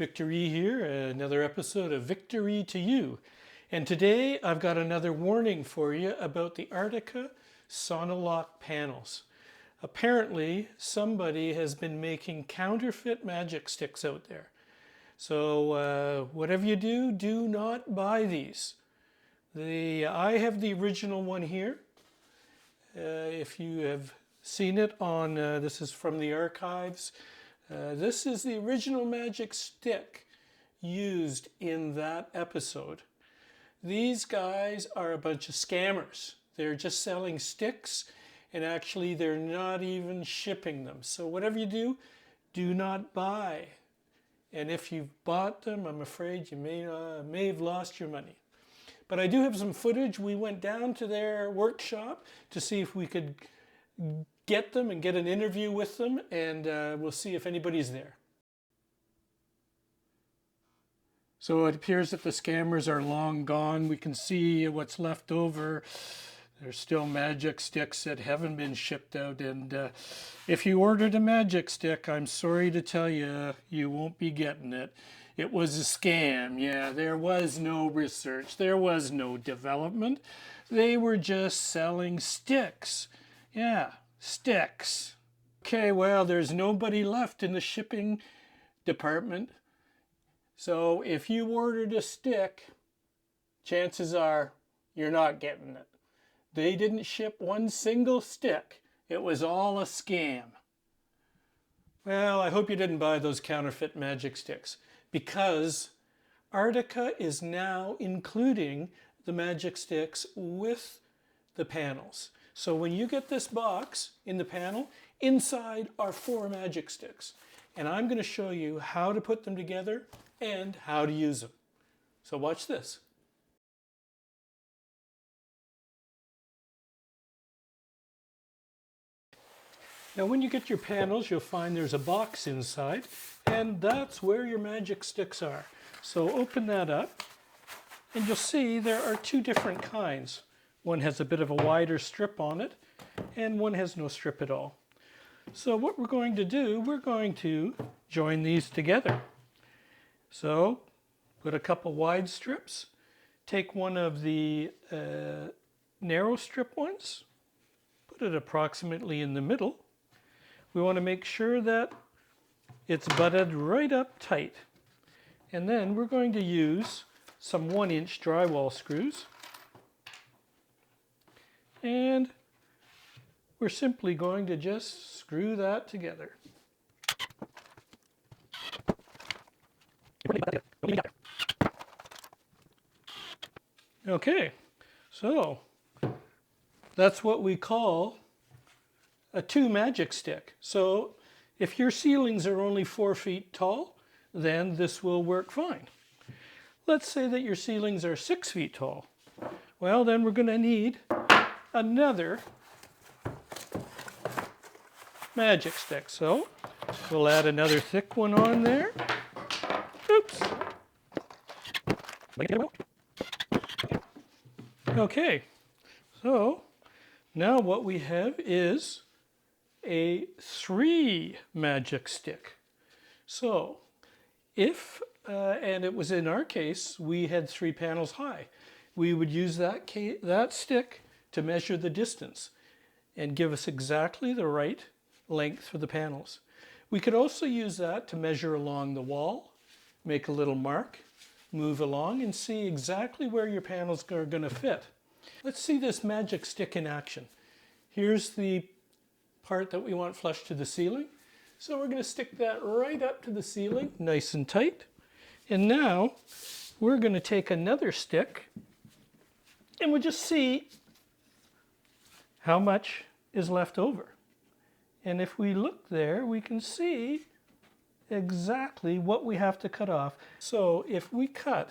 Victory here, another episode of Victory to You. And today I've got another warning for you about the Artika Sonolok Panels. Apparently somebody has been making counterfeit magic sticks out there. So whatever you do, do not buy these. I have the original one here. If you have seen it on, this is from the archives. This is the original magic stick used in that episode. These guys are a bunch of scammers. They're just selling sticks, and actually they're not even shipping them. So whatever you do, do not buy. And if you've bought them, I'm afraid you may have lost your money. But I do have some footage. We went down to their workshop to see if we could get them and get an interview with them, and we'll see if anybody's there. So it appears that the scammers are long gone. We can see what's left over. There's still magic sticks that haven't been shipped out, and if you ordered a magic stick, I'm sorry to tell you, you won't be getting it. It was a scam. Yeah, there was no research. There was no development. They were just selling sticks. Yeah, sticks. Okay, well, there's nobody left in the shipping department. So if you ordered a stick, chances are you're not getting it. They didn't ship one single stick. It was all a scam. Well, I hope you didn't buy those counterfeit magic sticks, because Artika is now including the magic sticks with the panels. So when you get this box in the panel, inside are 4 magic sticks. And I'm going to show you how to put them together and how to use them. So watch this. Now when you get your panels, you'll find there's a box inside, and that's where your magic sticks are. So open that up, and you'll see there are 2 different kinds. One has a bit of a wider strip on it, and one has no strip at all. So what we're going to do, we're going to join these together. So put a couple wide strips, take one of the narrow strip ones, put it approximately in the middle. We want to make sure that it's butted right up tight. And then we're going to use some 1-inch drywall screws. And we're simply going to just screw that together. Okay, so that's what we call a 2 magic stick. So if your ceilings are only 4 feet tall, then this will work fine. Let's say that your ceilings are 6 feet tall. Well, then we're going to need another magic stick. So we'll add another thick one on there. Oops. Okay, so now what we have is a 3 magic stick. So if, and it was in our case, we had 3 panels high, we would use that stick to measure the distance and give us exactly the right length for the panels. We could also use that to measure along the wall, make a little mark, move along, and see exactly where your panels are going to fit. Let's see this magic stick in action. Here's the part that we want flush to the ceiling. So we're going to stick that right up to the ceiling, nice and tight. And now we're going to take another stick, and we'll just see how much is left over. And if we look there, we can see exactly what we have to cut off. So if we cut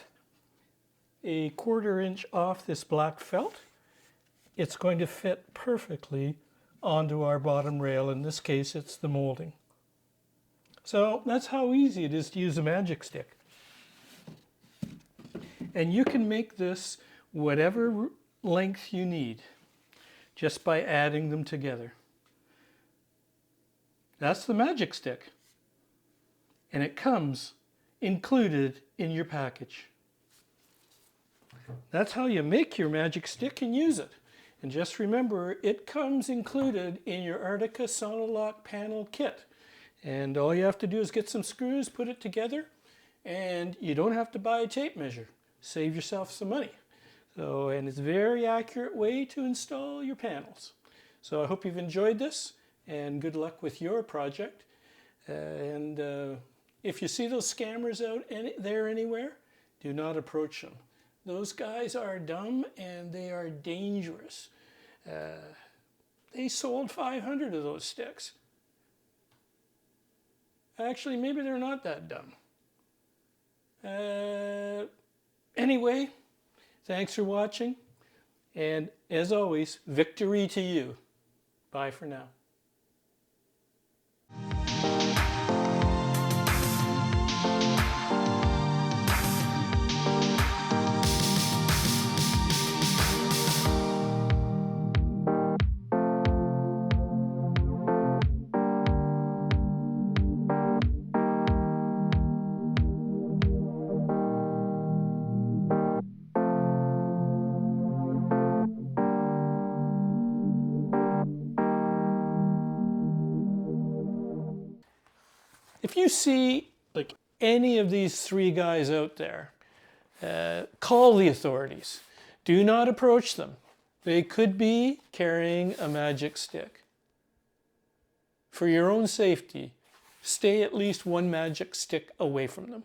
a 1/4 inch off this black felt, it's going to fit perfectly onto our bottom rail. In this case, it's the molding. So that's how easy it is to use a magic stick. And you can make this whatever length you need just by adding them together. That's the magic stick. And it comes included in your package. That's how you make your magic stick and use it. And just remember, it comes included in your Artika Sonolok Panel kit. And all you have to do is get some screws, put it together, and you don't have to buy a tape measure. Save yourself some money. So, and it's a very accurate way to install your panels. So I hope you've enjoyed this, and good luck with your project. If you see those scammers out there anywhere, do not approach them. Those guys are dumb and they are dangerous. They sold 500 of those sticks. Actually, maybe they're not that dumb. Anyway, thanks for watching. And as always, victory to you. Bye for now. If you see like any of these three guys out there, call the authorities. Do not approach them. They could be carrying a magic stick. For your own safety, stay at least one magic stick away from them.